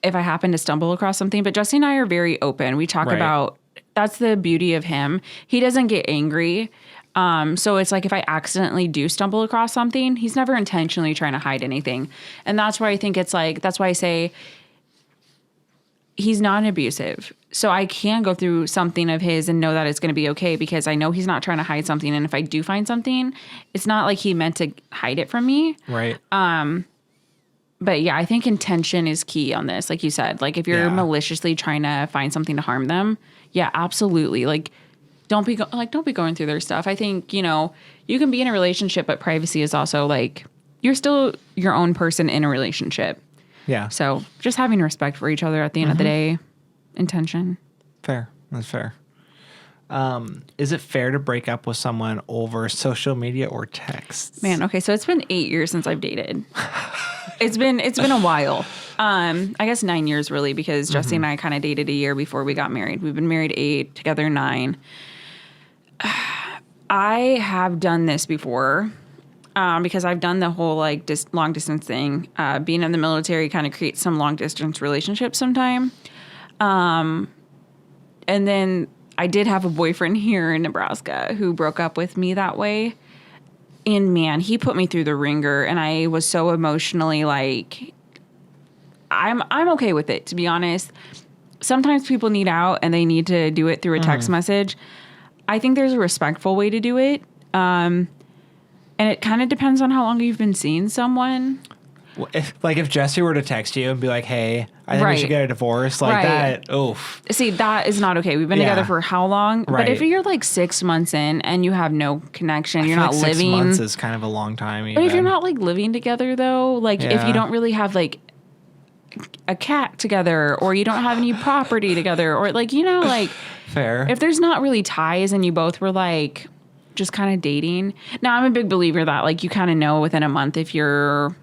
if I happen to stumble across something, but Jesse and I are very open. We talk Right. about, that's the beauty of him. He doesn't get angry. So it's like if I accidentally do stumble across something, he's never intentionally trying to hide anything. And that's why I think it's like, that's why I say he's not abusive. So I can go through something of his and know that it's going to be okay, because I know he's not trying to hide something. And if I do find something, it's not like he meant to hide it from me. Right. But yeah, I think intention is key on this. Like you said, like if you're Yeah. maliciously trying to find something to harm them, yeah, absolutely. Like don't be going through their stuff. I think, you can be in a relationship, but privacy is also like, you're still your own person in a relationship. Yeah. So just having respect for each other at the end of the day, intention. Fair. That's fair. Is it fair to break up with someone over social media or text? Man, okay, so it's been 8 years since I've dated. It's been a while. I guess 9 years really, because Jesse and I kind of dated a year before we got married. We've been married 8, together 9. I have done this before because I've done the whole like long distance thing. Being in the military kind of creates some long distance relationships sometime. And then I did have a boyfriend here in Nebraska who broke up with me that way. And man, he put me through the ringer, and I was so emotionally like, I'm okay with it, to be honest. Sometimes people need out and they need to do it through a text message. I think there's a respectful way to do it. And it kind of depends on how long you've been seeing someone. If Jesse were to text you and be like, hey, I think we Right. should get a divorce, like Right. that, oof. See, that is not okay. We've been Yeah. together for how long? But if Right. you're like 6 months in and you have no connection, you're I not feel like 6 living. months is kind of a long time. But if you're even. not like living together though, like if Yeah. you don't really have like a cat together, or you don't have any property together, or like, like Fair. if there's not really ties and you both were like just kind of dating. Now, I'm a big believer that like you kind of know within a month if you're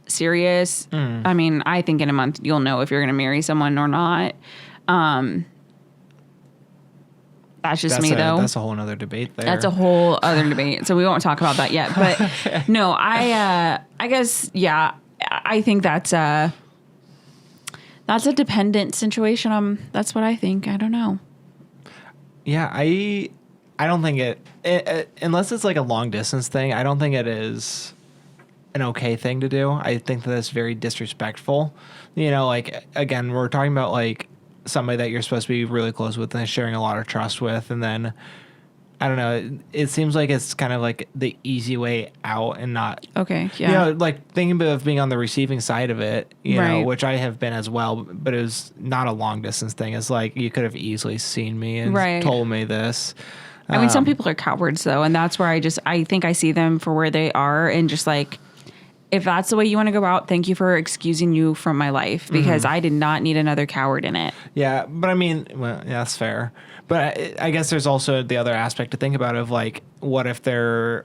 serious. I mean, I think in a month you'll know if you're going to marry someone or not. That's just me though. That's a whole nother debate there. That's a whole other debate. So we won't talk about that yet. But no, I guess, yeah, I think that's a dependent situation. That's what I think. I don't know. Yeah, I don't think it unless it's like a long distance thing, I don't think it is an okay thing to do. I think that it's very disrespectful. Like, again, we're talking about like somebody that you're supposed to be really close with and sharing a lot of trust with, and then I don't know. It seems like it's kind of like the easy way out and not, Okay. Yeah. you know, like thinking of being on the receiving side of it, you know, Right. which I have been as well, but it was not a long distance thing. It's like you could have easily seen me and Right. told me this. I mean, some people are cowards though, and that's where I think I see them for where they are, and just like, if that's the way you want to go out, thank you for excusing you from my life, because I did not need another coward in it. Yeah, but I mean, well, yeah, that's fair. But I guess there's also the other aspect to think about of like, what if they're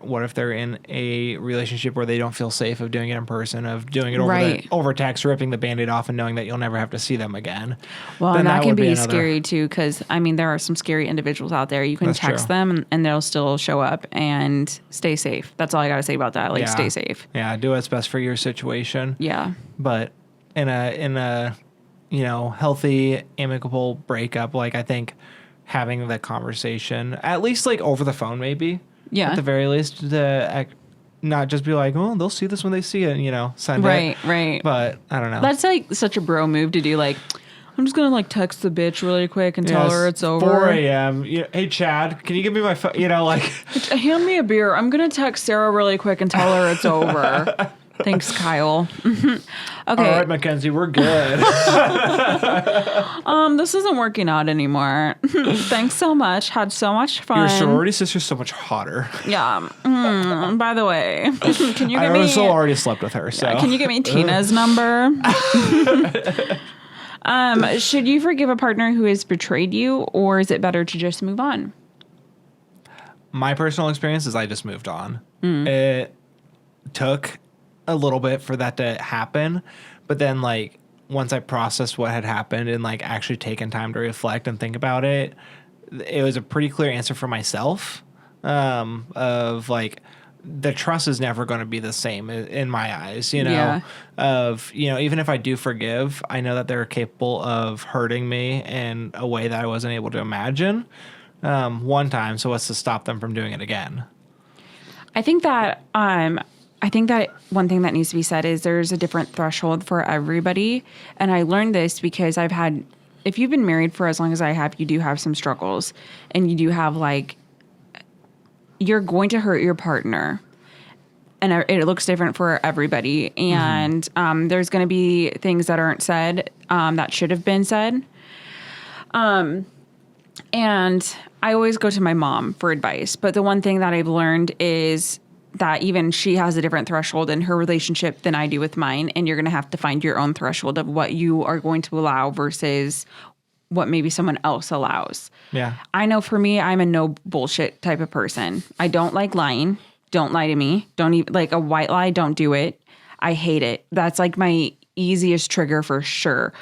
in a relationship where they don't feel safe of doing it in person, of doing it over Right. over text, ripping the Band-Aid off, and knowing that you'll never have to see them again. Well, Then and that can would be another- scary too, because I mean, there are some scary individuals out there. You can That's text true. them and they'll still show up, and stay safe. That's all I got to say about that. Like, Yeah. stay safe. Yeah, do what's best for your situation. Yeah. But in a you know, healthy, amicable breakup, like I think having the conversation, at least like over the phone, maybe. Yeah. At the very least, to not just be like, oh, they'll see this when they see it, and, you know, send it. Right. Right. But I don't know. That's like such a bro move to do. Like, I'm just gonna like text the bitch really quick and tell her it's over. 4 a.m. Hey, Chad, can you give me my phone? You know, like. Hand me a beer. I'm gonna text Sarah really quick and tell her it's over. Thanks, Kyle. Okay. All right, Mackenzie, we're good. This isn't working out anymore. Thanks so much. Had so much fun. Your sorority sister's so much hotter. Yeah. By the way, can you I give me? also already slept with her, so. Can you give me Tina's number? Should you forgive a partner who has betrayed you, or is it better to just move on? My personal experience is I just moved on. It took a little bit for that to happen, but then like once I processed what had happened and like actually taken time to reflect and think about it, it was a pretty clear answer for myself, of like the trust is never going to be the same in my eyes, you know, Yeah. of, you know, even if I do forgive, I know that they're capable of hurting me in a way that I wasn't able to imagine one time. So what's to stop them from doing it again? I think that one thing that needs to be said is there's a different threshold for everybody. And I learned this because if you've been married for as long as I have, you do have some struggles, and you do have like, you're going to hurt your partner, and it looks different for everybody. And there's going to be things that aren't said that should have been said. And I always go to my mom for advice. But the one thing that I've learned is that even she has a different threshold in her relationship than I do with mine. And you're going to have to find your own threshold of what you are going to allow versus what maybe someone else allows. Yeah. I know for me, I'm a no bullshit type of person. I don't like lying. Don't lie to me. Don't even like a white lie. Don't do it. I hate it. That's like my easiest trigger for sure.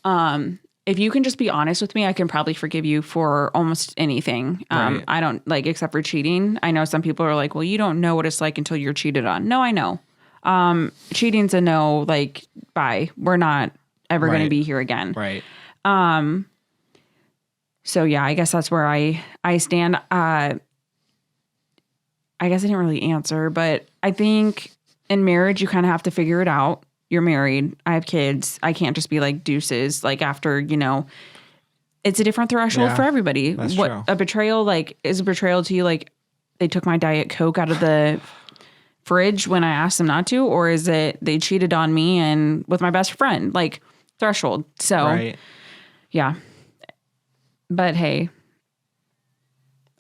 If you can just be honest with me, I can probably forgive you for almost anything. Right. I don't like, except for cheating. I know some people are like, well, you don't know what it's like until you're cheated on. No, I know. Cheating's a no, like, bye. We're not ever going to Right. be here again. Right. So yeah, I guess that's where I stand. I guess I didn't really answer, but I think in marriage, you kind of have to figure it out. You're married. I have kids. I can't just be like deuces. Like after, you know, it's a different threshold Yeah, for everybody. that's What true. a betrayal, like, is a betrayal to you like they took my Diet Coke out of the fridge when I asked them not to, or is it they cheated on me and with my best friend? Like, threshold. So Right. yeah. But hey,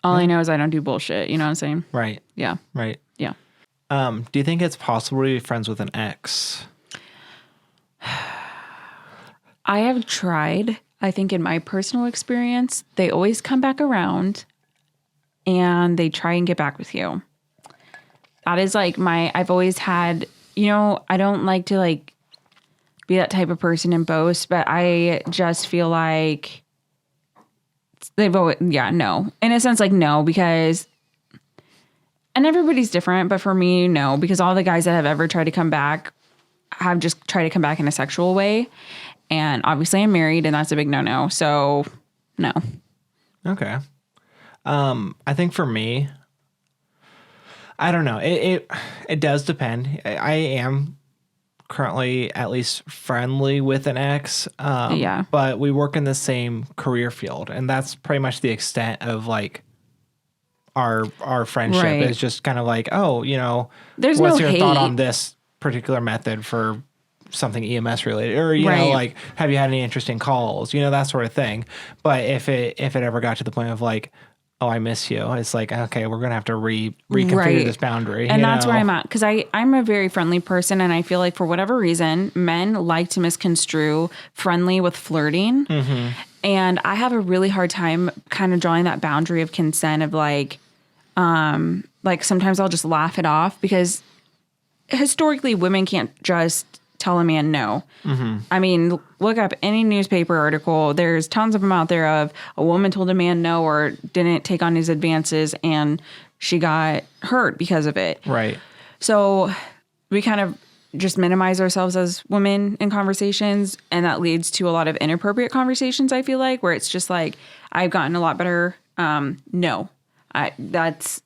all I know is I don't do bullshit. You know what I'm saying? Right. Yeah. Right. Yeah. Do you think it's possible to be friends with an ex? I have tried. I think in my personal experience, they always come back around and they try and get back with you. That is like I've always had, you know, I don't like to like be that type of person and boast, but I just feel like they've always, no. In a sense, like, no, because, and everybody's different, but for me, no, because all the guys that have ever tried to come back have just tried to come back in a sexual way. And obviously I'm married and that's a big no-no. So no. Okay. I think for me, I don't know. It does depend. I am currently at least friendly with an ex. Yeah. But we work in the same career field, and that's pretty much the extent of like our friendship. Right. It's just kind of like, oh, There's what's no your thought hate. on this particular method for something EMS related, or Right. like, have you had any interesting calls, that sort of thing. But if it ever got to the point of like, oh, I miss you, it's like, okay, we're gonna have to reconfigure Right. this boundary, And that's where I'm at, because I'm a very friendly person, and I feel like for whatever reason, men like to misconstrue friendly with flirting. Mm-hmm. And I have a really hard time kind of drawing that boundary of consent of like sometimes I'll just laugh it off, because historically women can't just tell a man no. Mm-hmm. I mean, look up any newspaper article. There's tons of them out there of a woman told a man no or didn't take on his advances and she got hurt because of it. Right. So we kind of just minimize ourselves as women in conversations, and that leads to a lot of inappropriate conversations, I feel like, where it's just like, I've gotten a lot better. No.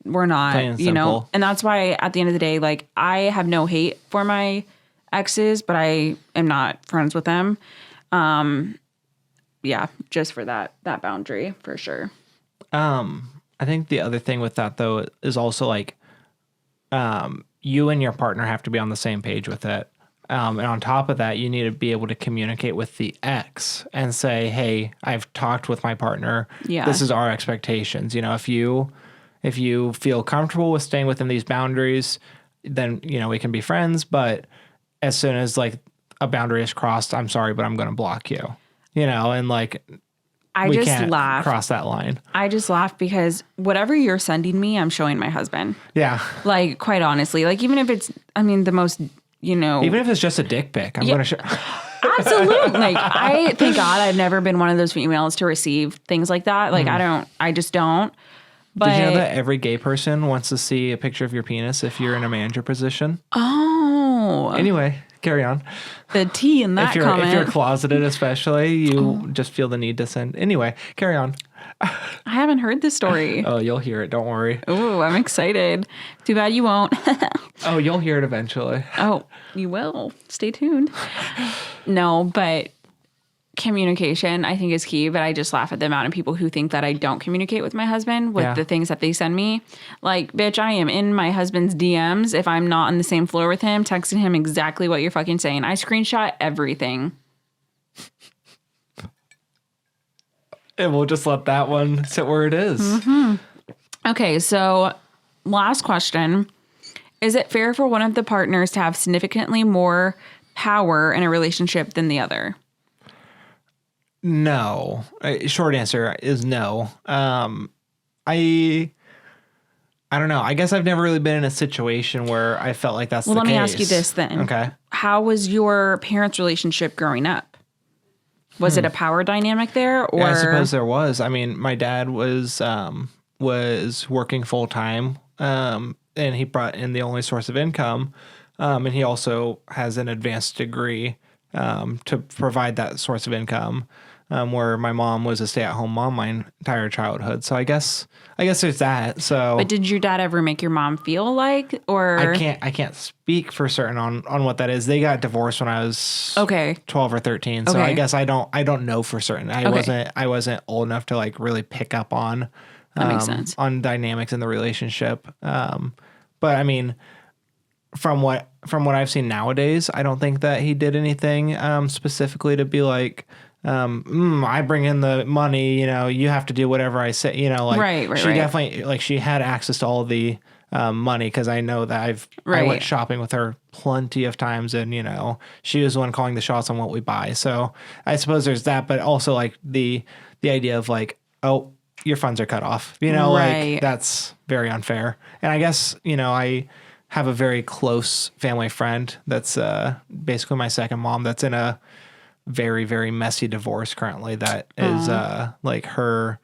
We're not, Plain and simple. and that's why at the end of the day, like, I have no hate for my exes, but I am not friends with them. Yeah, just for that boundary for sure. I think the other thing with that though is also like, you and your partner have to be on the same page with it. And on top of that, you need to be able to communicate with the ex and say, hey, I've talked with my partner. Yeah. This is our expectations. If you feel comfortable with staying within these boundaries, then, we can be friends. But as soon as like a boundary is crossed, I'm sorry, but I'm going to block you, and like, I we just can't laugh. cross that line. I just laugh because whatever you're sending me, I'm showing my husband. Yeah. Like, quite honestly, like, even if it's, the most, Even if it's just a dick pic, I'm going to show. Absolutely. Like, I thank God I've never been one of those females to receive things like that. Like, I just don't. But Did you know that every gay person wants to see a picture of your penis if you're in a manager position? Oh, Anyway, carry on. the T in that If comment. you're closeted, especially, you just feel the need to send. Anyway, carry on. I haven't heard this story. Oh, you'll hear it. Don't worry. Oh, I'm excited. Too bad you won't. Oh, you'll hear it eventually. Oh, you will. Stay tuned. No, but communication, I think, is key. But I just laugh at the amount of people who think that I don't communicate with my husband with the things that they send me. Like, bitch, I am in my husband's DMs if I'm not on the same floor with him, texting him exactly what you're fucking saying. I screenshot everything. And we'll just let that one sit where it is. Mm-hmm. Okay, so last question. Is it fair for one of the partners to have significantly more power in a relationship than the other? No. Short answer is no. I don't know. I guess I've never really been in a situation where I felt like that's the case. Well, let me ask you this then. Okay. How was your parents' relationship growing up? Was it a power dynamic there, or? Yeah, I suppose there was. I mean, my dad was working full time, and he brought in the only source of income, and he also has an advanced degree to provide that source of income. Where my mom was a stay-at-home mom my entire childhood. So I guess there's that. So, But did your dad ever make your mom feel like, or? I can't speak for certain on what that is. They got divorced when I was 12 or 13. So Okay. I guess I don't know for certain. I wasn't old enough to like really pick up on That makes sense. on dynamics in the relationship. But I mean, from what I've seen nowadays, I don't think that he did anything specifically to be like, I bring in the money, you have to do whatever I say, like Right, she definitely, like, she had access to all the money, because I know that I went shopping with her plenty of times, and she was the one calling the shots on what we buy. So I suppose there's that, but also like the idea of like, oh, your funds are cut off, like that's very unfair. And I guess I have a very close family friend that's basically my second mom that's in a very, very messy divorce currently. That is like her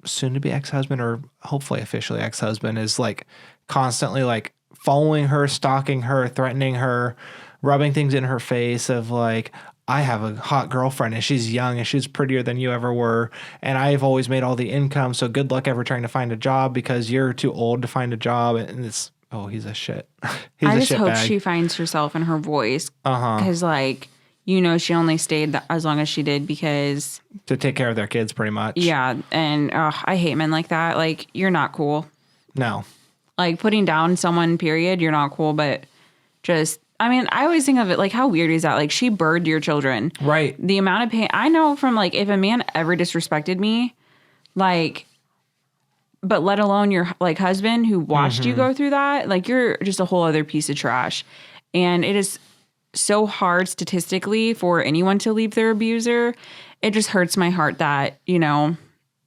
soon to be ex-husband, or hopefully officially ex-husband, is like constantly like following her, stalking her, threatening her, rubbing things in her face of like, I have a hot girlfriend and she's young and she's prettier than you ever were, and I've always made all the income, so good luck ever trying to find a job because you're too old to find a job. And it's, oh, he's a shit. He's I a just shit hope bag. she finds herself in her voice. Because, like, you know, she only stayed as long as she did because To take care of their kids, pretty much. yeah. And I hate men like that. Like, you're not cool. No. Like, putting down someone, period, you're not cool. But just, I mean, I always think of it like, how weird is that? Like, she birthed your children. Right. The amount of pain I know from, like, if a man ever disrespected me, like, but let alone your like husband who watched you go through that, like, you're just a whole other piece of trash. And it is so hard statistically for anyone to leave their abuser. It just hurts my heart that, you know,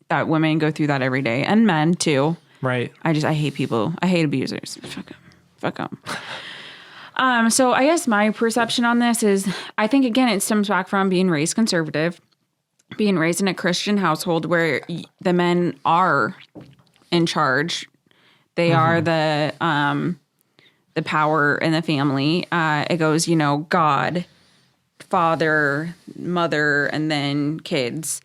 that women go through that every day, and men too. Right. I hate people. I hate abusers. Fuck them. So I guess my perception on this is, I think, again, it stems back from being raised conservative, being raised in a Christian household where the men are in charge. They are the power in the family. It goes, you know, God, father, mother, and then kids.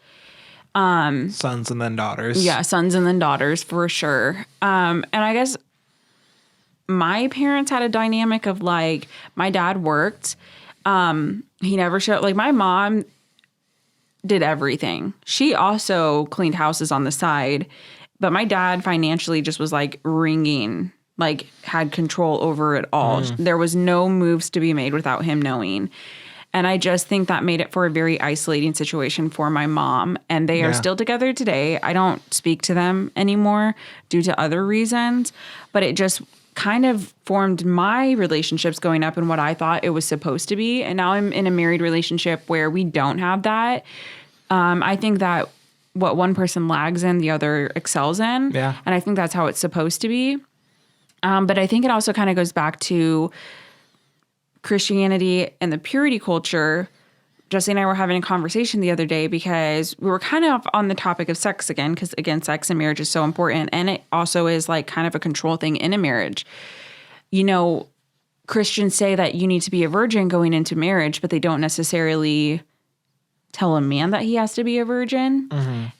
Sons and then daughters. Yeah, sons and then daughters for sure. And I guess my parents had a dynamic of, like, my dad worked. He never showed, like, my mom did everything. She also cleaned houses on the side, but my dad financially just was like ringing, like, had control over it all. There was no moves to be made without him knowing. And I just think that made it for a very isolating situation for my mom. And they are still together today. I don't speak to them anymore due to other reasons, but it just kind of formed my relationships going up and what I thought it was supposed to be. And now I'm in a married relationship where we don't have that. I think that what one person lags in, the other excels in. Yeah. And I think that's how it's supposed to be. But I think it also kind of goes back to Christianity and the purity culture. Jesse and I were having a conversation the other day because we were kind of on the topic of sex again, because, again, sex in marriage is so important. And it also is, like, kind of a control thing in a marriage. You know, Christians say that you need to be a virgin going into marriage, but they don't necessarily tell a man that he has to be a virgin.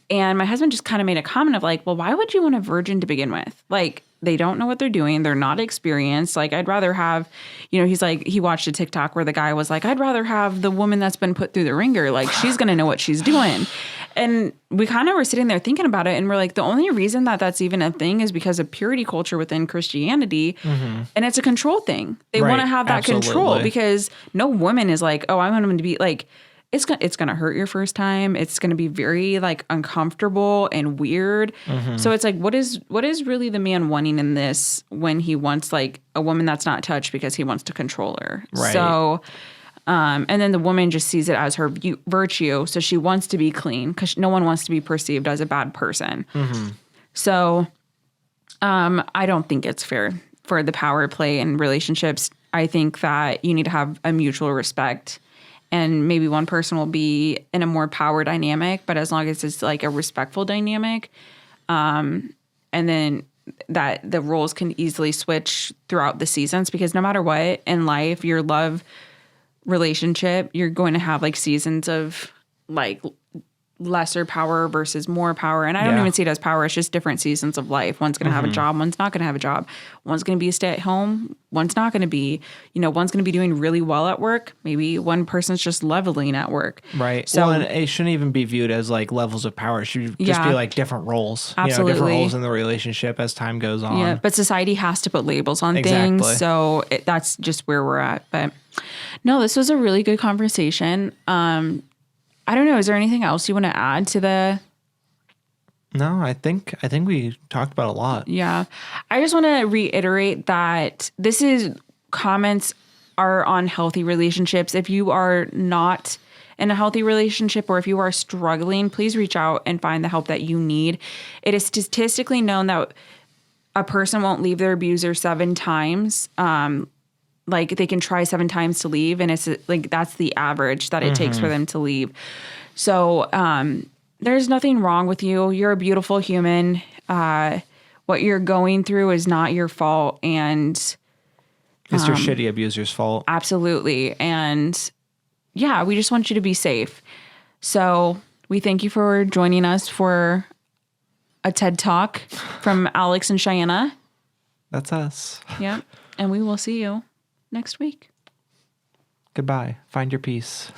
And my husband just kind of made a comment of, like, well, why would you want a virgin to begin with? Like, they don't know what they're doing. They're not experienced. Like, I'd rather have, you know, he's like, he watched a TikTok where the guy was like, I'd rather have the woman that's been put through the ringer. Like, she's going to know what she's doing. And we kind of were sitting there thinking about it. And we're like, the only reason that that's even a thing is because of purity culture within Christianity. And it's a control thing. They want to have that control, because no woman is like, oh, I want him to be like, it's going to hurt your first time. It's going to be very, like, uncomfortable and weird. So it's like, what is really the man wanting in this when he wants, like, a woman that's not touched because he wants to control her? Right. So, and then the woman just sees it as her virtue. So she wants to be clean because no one wants to be perceived as a bad person. So, I don't think it's fair for the power play in relationships. I think that you need to have a mutual respect. And maybe one person will be in a more power dynamic, but as long as it's, like, a respectful dynamic, and then that the roles can easily switch throughout the seasons, because no matter what in life, your love relationship, you're going to have, like, seasons of, like, lesser power versus more power. And I don't even see it as power. It's just different seasons of life. One's going to have a job. One's not going to have a job. One's going to be a stay-at-home. One's not going to be. You know, one's going to be doing really well at work. Maybe one person's just leveling at work. Right. So, well, and it shouldn't even be viewed as, like, levels of power. It should just be, like, different roles. Absolutely. You know, different roles in the relationship as time goes on. Yeah, but society has to put labels on things. So that's just where we're at. But no, this was a really good conversation. I don't know. Is there anything else you want to add to the? No, I think we talked about a lot. Yeah. I just want to reiterate that comments are on healthy relationships. If you are not in a healthy relationship, or if you are struggling, please reach out and find the help that you need. It is statistically known that a person won't leave their abuser 7 times. Like, they can try 7 times to leave, and it's like, that's the average that it takes for them to leave. So, there's nothing wrong with you. You're a beautiful human. What you're going through is not your fault. And it's your shitty abuser's fault. Absolutely. And yeah, we just want you to be safe. So we thank you for joining us for a TED Talk from Alex and Cheyenne. That's us. Yeah. And we will see you next week. Goodbye. Find your peace.